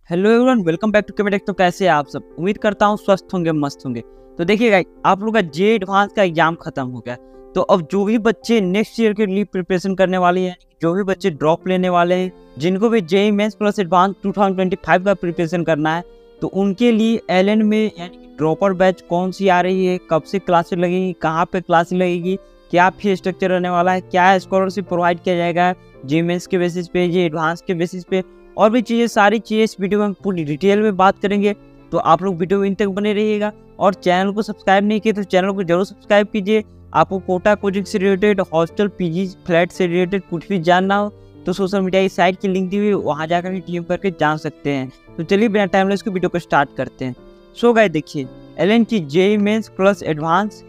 Hello everyone, welcome back to केमेटेक। तो कैसे हैं आप सब? उम्मीद करता हूँ स्वस्थ होंगे, मस्त होंगे। तो देखिएगा, आप लोगों का जे एडवांस का एग्जाम खत्म हो गया। तो अब जो भी बच्चे नेक्स्ट ईयर के लिए प्रिपरेशन करने वाले हैं, जो भी बच्चे ड्रॉप लेने वाले हैं, जिनको भी जेईई मेंस प्लस एडवांस 2025 का प्रिपरेशन करना है, तो उनके लिए एलएन में यानी कि ड्रॉपर बैच कौन सी आ रही है, कब से क्लासेस लगेगी, कहाँ पे क्लास लगेगी, क्या फी स्ट्रक्चर रहने वाला है, क्या स्कॉलरशिप प्रोवाइड किया जाएगा जेईई मेंस के बेसिस पे, जे एडवांस के बेसिस पे, और भी चीज़ें, सारी चीज़ें इस वीडियो में हम पूरी डिटेल में बात करेंगे। तो आप लोग वीडियो में इन तक बने रहिएगा। और चैनल को सब्सक्राइब नहीं किए तो चैनल को जरूर सब्सक्राइब कीजिए। आपको कोटा कोचिंग से रिलेटेड, हॉस्टल, पीजी, फ्लैट से रिलेटेड कुछ भी जानना हो तो सोशल मीडिया की साइट की लिंक दी हुई, वहाँ जाकर भी डीएम करके जान सकते हैं। तो चलिए बिना टाइम वेस्ट वीडियो को स्टार्ट करते हैं। सो गाइस, देखिए एलएन की JEE Mains plus advance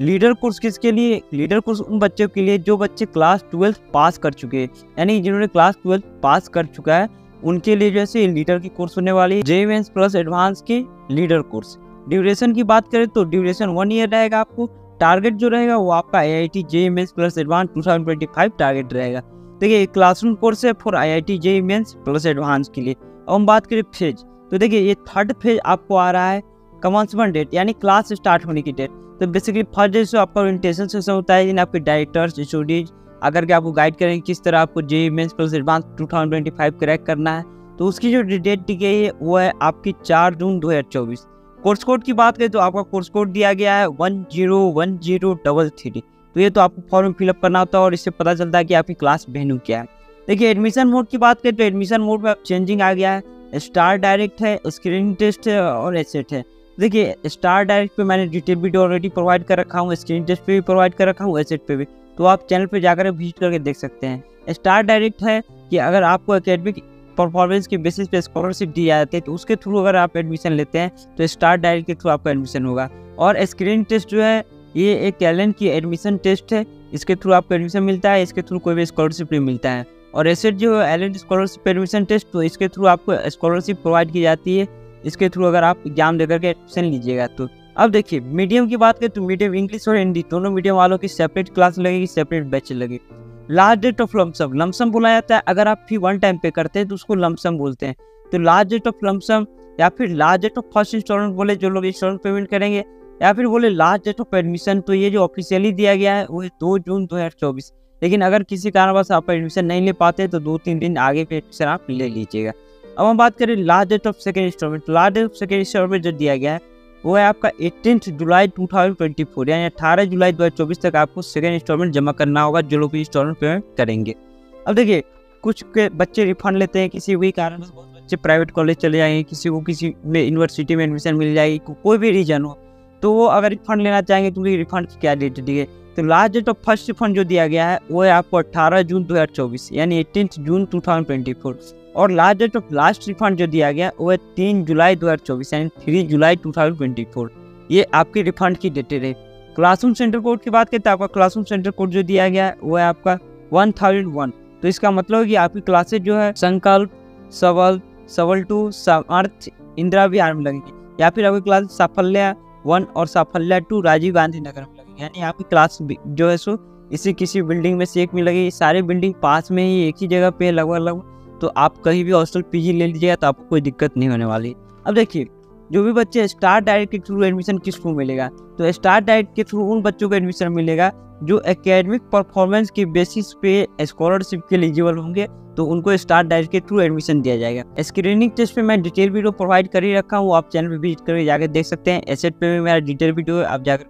leader course किसके लिए? लीडर कोर्स उन बच्चों के लिए जो बच्चे क्लास 12 पास कर चुके हैं, यानी जिन्होंने क्लास 12 पास कर चुका है उनके लिए जैसे लीडर की कोर्स होने वाली है, जेईई मेंस प्लस एडवांस की लीडर कोर्स। ड्यूरेशन की बात करें तो ड्यूरेशन 1 ईयर रहेगा। आपको टारगेट जो रहेगा वो आपका IIT JEE Mains plus advance 2025 target रहेगा। देखिए, क्लासरूम कोर्स है for IIT JEE Mains plus advance के लिए। अब हम बात करें फेज, तो देखिए ये थर्ड फेज आपको आ रहा है कमेंसमेंट डेट, यानी क्लास स्टार्ट होने की डेट। तो बेसिकली फर्स्ट डे से आपका ओरिएंटेशन सेशन होता है, जिन्हें आपके डायरेक्टर्स, एचओडीज अगर के आपको गाइड करेंगे किस तरह आपको JEE Mains plus advance 2025 crack करना है। तो उसकी जो डेट दी गई है वो है आपकी 4 जून 2024। कोर्स कोड की बात करें तो आपका कोर्स कोड दिया गया है 101033। तो ये तो आपको फॉर्म फिलअप करना होता है और इससे पता चलता है कि आपकी क्लास वेन्यू क्या है। देखिए, एडमिशन मोड की बात करें तो एडमिशन मोड में चेंजिंग आ गया है। स्टार डायरेक्ट है, स्क्रीनिंग टेस्ट है और एसेट है। देखिए, स्टार डायरेक्ट पे मैंने डिटेल वीडियो ऑलरेडी प्रोवाइड कर रखा हूँ, स्क्रीन टेस्ट पे भी प्रोवाइड कर रखा हूँ, एसेट पे भी। तो आप चैनल पे जाकर विजिट करके देख सकते हैं। स्टार डायरेक्ट है कि अगर आपको एकेडमिक परफॉर्मेंस के बेसिस पे स्कॉलरशिप दी जाती है तो उसके थ्रू अगर आप एडमिशन लेते हैं तो स्टार डायरेक्ट के थ्रू आपका एडमिशन होगा। और स्क्रीन एटेस्ट जो है ये एक एलएन की एडमिशन टेस्ट है, इसके थ्रू आपको एडमिशन मिलता है, इसके थ्रू कोई भी स्कॉलरशिप नहीं मिलता है। और एसेट जो है एलएन स्कॉलरशिप एडमिशन टेस्ट, तो इसके थ्रू आपको स्कॉलरशिप प्रोवाइड की जाती है, इसके थ्रू अगर आप एग्जाम देकर के एडमिशन लीजिएगा तो। अब देखिए, मीडियम की बात करें तो मीडियम इंग्लिश और हिंदी दोनों मीडियम वालों की सेपरेट क्लास लगेगी, सेपरेट बैच लगेगी। Last date of lump sum, lump sum बोला जाता है अगर आप फी 1 टाइम पे करते हैं तो उसको लमसम बोलते हैं। तो लास्ट डेट ऑफ लमसम या फिर last date of first instalment बोले जो लोग इंस्टॉलमेंट पेमेंट करेंगे, या फिर बोले लास्ट डेट ऑफ एडमिशन, तो ये जो ऑफिशियली दिया गया है वो है 2 जून 2024। लेकिन अगर किसी कारणवश आप एडमिशन नहीं ले पाते तो 2-3 दिन आगे पे एडमिशन आप ले लीजिएगा। अब हम बात करें last date of second instalment. Last date of second instalment जो दिया गया है वो है आपका 18 जुलाई 2024, यानी 18 जुलाई 2024 तक आपको सेकेंड इंस्टॉलमेंट जमा करना होगा जो लोग भी इंस्टॉलमेंट पेमेंट करेंगे। अब देखिए, कुछ के बच्चे रिफंड लेते हैं, किसी भी कारण से बहुत बच्चे प्राइवेट कॉलेज चले जाएंगे, किसी को किसी में यूनिवर्सिटी में एडमिशन मिल जाएगी, कोई भी रीजन हो, तो वो अगर रिफंड लेना चाहेंगे तो रिफंड की क्या डेट दी गई। तो last date of first refund जो दिया गया है वो है आपको 18 जून 2024, यानी 18 जून 2024। और last date of last refund जो दिया गया वो है 3 जुलाई 2024, यानी 3 जुलाई 2024। ये आपकी रिफंड की डेटें रहे। क्लासरूम सेंटर कोड की बात करें तो आपका क्लासरूम सेंटर कोड जो दिया गया है वो है आपका 1001। तो इसका मतलब है कि आपकी क्लासेज जो है संकल्प, सबल, सबल 2, समर्थ, इंदिरा विहार में लगेगी, या फिर आपकी क्लास साफल्य 1 और साफल्य 2 राजीव गांधी नगर में लगेगी। यानी आपकी क्लास जो है सो इसी किसी बिल्डिंग में से एक में लगेगी। सारे बिल्डिंग पास में ही एक ही जगह पे लगभग, तो आप कहीं भी हॉस्टल पीजी ले लीजिएगा तो आपको कोई दिक्कत नहीं होने वाली। अब देखिए, जो भी बच्चे स्टार डायरेक्ट के थ्रू एडमिशन किस थ्रू मिलेगा, तो स्टार डायरेक्ट के थ्रू उन बच्चों को एडमिशन मिलेगा जो एकेडमिक परफॉर्मेंस के बेसिस पे स्कॉलरशिप के एलिजिबल होंगे, तो उनको स्टार डायरेक्ट के थ्रू एडमिशन दिया जाएगा। स्क्रीनिंग टेस्ट पे मैं डिटेल वीडियो प्रोवाइड कर ही रखा हूँ, आप चैनल पे विजिट करके जाकर देख सकते हैं। एसेट पे भी मेरा डिटेल वीडियो है, आप जाकर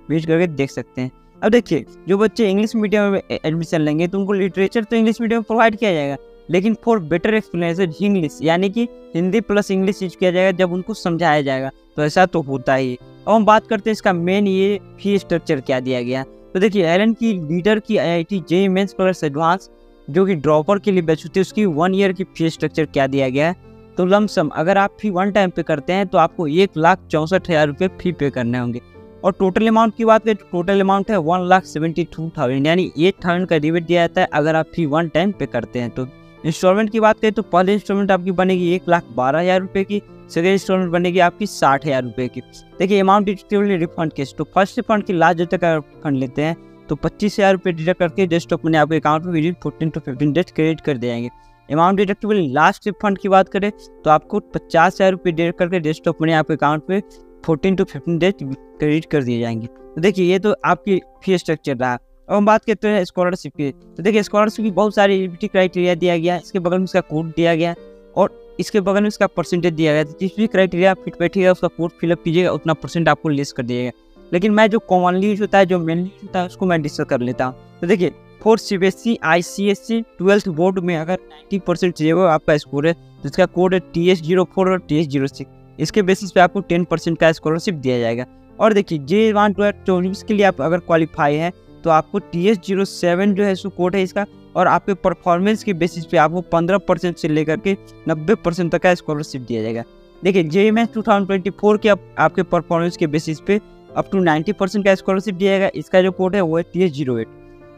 विजिट करके देख सकते हैं। अब देखिए, जो बच्चे इंग्लिश मीडियम में एडमिशन लेंगे तो उनको लिटरेचर तो इंग्लिश मीडियम में प्रोवाइड किया जाएगा, लेकिन फॉर बेटर एक्सप्लेनेशन इंग्लिश, यानी कि हिंदी प्लस इंग्लिश यूज किया जाएगा जब उनको समझाया जाएगा। तो ऐसा तो होता ही। अब हम बात करते हैं इसका मेन ये फी स्ट्रक्चर क्या दिया गया। तो देखिए, एलएन की लीडर की IIT JEE Mains plus advance जो कि ड्रॉपर के लिए बैच होती है उसकी 1 ईयर की फी स्ट्रक्चर क्या दिया गया है। तो लमसम अगर आप फी 1 टाइम पे करते हैं तो आपको 1,64,000 रुपये फी पे करने होंगे। और टोटल अमाउंट की बात करें तो टोटल अमाउंट है 1,72,000, यानी 8,000 का रिबेट दिया जाता है अगर आप फी 1 टाइम पे करते हैं। तो इंस्टॉलमेंट की बात करें तो पहले इंस्टॉलमेंट आपकी बनेगी 1,12,000 रुपये की, सेकेंड इंस्टॉलमेंट बनेगी आपकी 60,000 रुपये की। देखिए, अमाउंट डिटेल रिफंड केस, तो फर्स्ट रिफंड की लास्ट डेट तक अगर फंड लेते हैं तो 25,000 रुपये डिडक्ट करके जस्ट अपने आपके अकाउंट में विदिन 14 to 15 डेज क्रेडिट कर दिए जाएंगे। अमाउंट डिडक्टेबल लास्ट रिफंड की बात करें तो आपको 50,000 रुपये डेट करके रेस्ट ऑफ मनी आपके अकाउंट पे 14 to 15 डेज क्रेडिट कर दिए जाएंगे। तो देखिए ये तो आपकी फी स्ट्रक्चर रहा। अब हम बात करते हैं स्कॉलरशिप की। तो देखिए स्कॉलरशिप की बहुत सारी एलिजिबिलिटी क्राइटेरिया दिया गया है, इसके बगल में इसका कोड दिया गया है और इसके बगल में इसका परसेंटेज दिया गया है। जिस भी क्राइटेरिया फिट बैठेगा उसका कोड फिलअप कीजिएगा, उतना परसेंट आपको लेस कर दिएगा। लेकिन मैं जो कॉमनली यूज होता है, जो मेनली यूज होता है, उसको मैं डिस्कस कर लेता हूँ। तो देखिए for CBSE ICSE 12th board में अगर 90% चाहिए वो आपका स्कोर है तो इसका कोड है TS04 और TS06। इसके बेसिस पे आपको 10% का स्कॉलरशिप दिया जाएगा। और देखिए J1 2024 के लिए आप अगर क्वालिफाई है तो आपको TS07 जो है सो कोड है इसका, और आपके परफॉर्मेंस के बेसिस पे आपको 15% से लेकर के 90% तक का स्कॉलरशिप दिया जाएगा। देखिए JMS 2024 के आपके परफॉर्मेंस के बेसिस पे अप टू 90% का स्कॉलरशिप दिया जाएगा। इसका जो कोड है वो है TS08।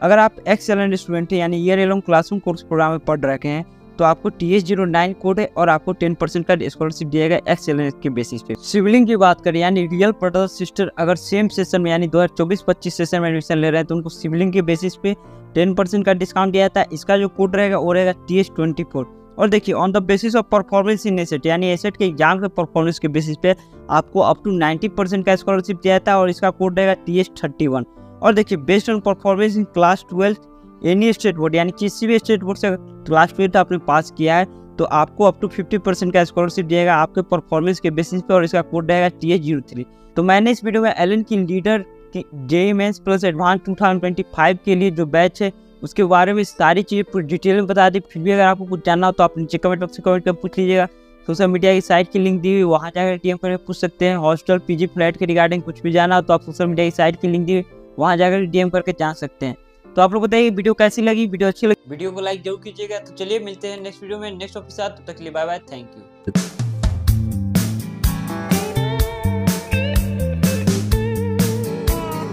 अगर आप एक्सेलेंट स्टूडेंट हैं यानी year along classroom course program में पढ़ रखे हैं तो आपको TS09 कोड है और आपको 10% का स्कॉलरशिप दिया जाएगा एक्सेलेंट के बेसिस पे। सिबलिंग की बात करें यानी रियल ब्रदर सिस्टर अगर सेम सेशन में यानी 2024-25 सेशन में एडमिशन ले रहे हैं तो उनको सिबलिंग के बेसिस पे 10% का डिस्काउंट दिया जाता है। इसका जो कोड रहेगा वो रहेगा TS24। और देखिए on the basis of performance in asset यानी एसेट के एग्जाम के परफॉर्मेंस के बेसिस पे आपको अप टू 90% का स्कॉलरशिप दिया जाता है और इसका कोड रहेगा TS31। और देखिए based on performance in class 12 any state board यानी किसी भी स्टेट बोर्ड से क्लास 12 आपने पास किया है तो आपको अप टू 50% का स्कॉलरशिप दिएगा आपके परफॉर्मेंस के बेसिस पे और इसका कोड रहेगा TS03। तो मैंने इस वीडियो में एलन की लीडर की JEE मेंस प्लस एडवांस 2025 के लिए जो बैच है उसके बारे में सारी चीज़ें पूरी डिटेल में बता दी। फिर भी अगर आपको कुछ जानना हो तो आप नीचे कमेंट बॉक्स से कमेंट कर पूछ लीजिएगा। सोशल मीडिया की साइट की लिंक दी हुई वहाँ जाकर DM करके पूछ सकते हैं। हॉस्टल PG फ्लैट के रिगार्डिंग कुछ भी जाना हो तो आप सोशल मीडिया की साइट की लिंक दी हुई वहाँ जाकर DM करके जान सकते हैं। तो आप लोग बताइए वीडियो कैसी लगी, वीडियो अच्छी लगी वीडियो को लाइक जरूर कीजिएगा। तो चलिए मिलते हैं नेक्स्ट वीडियो में नेक्स्ट टॉपिक के साथ। तब तक के लिए बाय बाय, थैंक यू।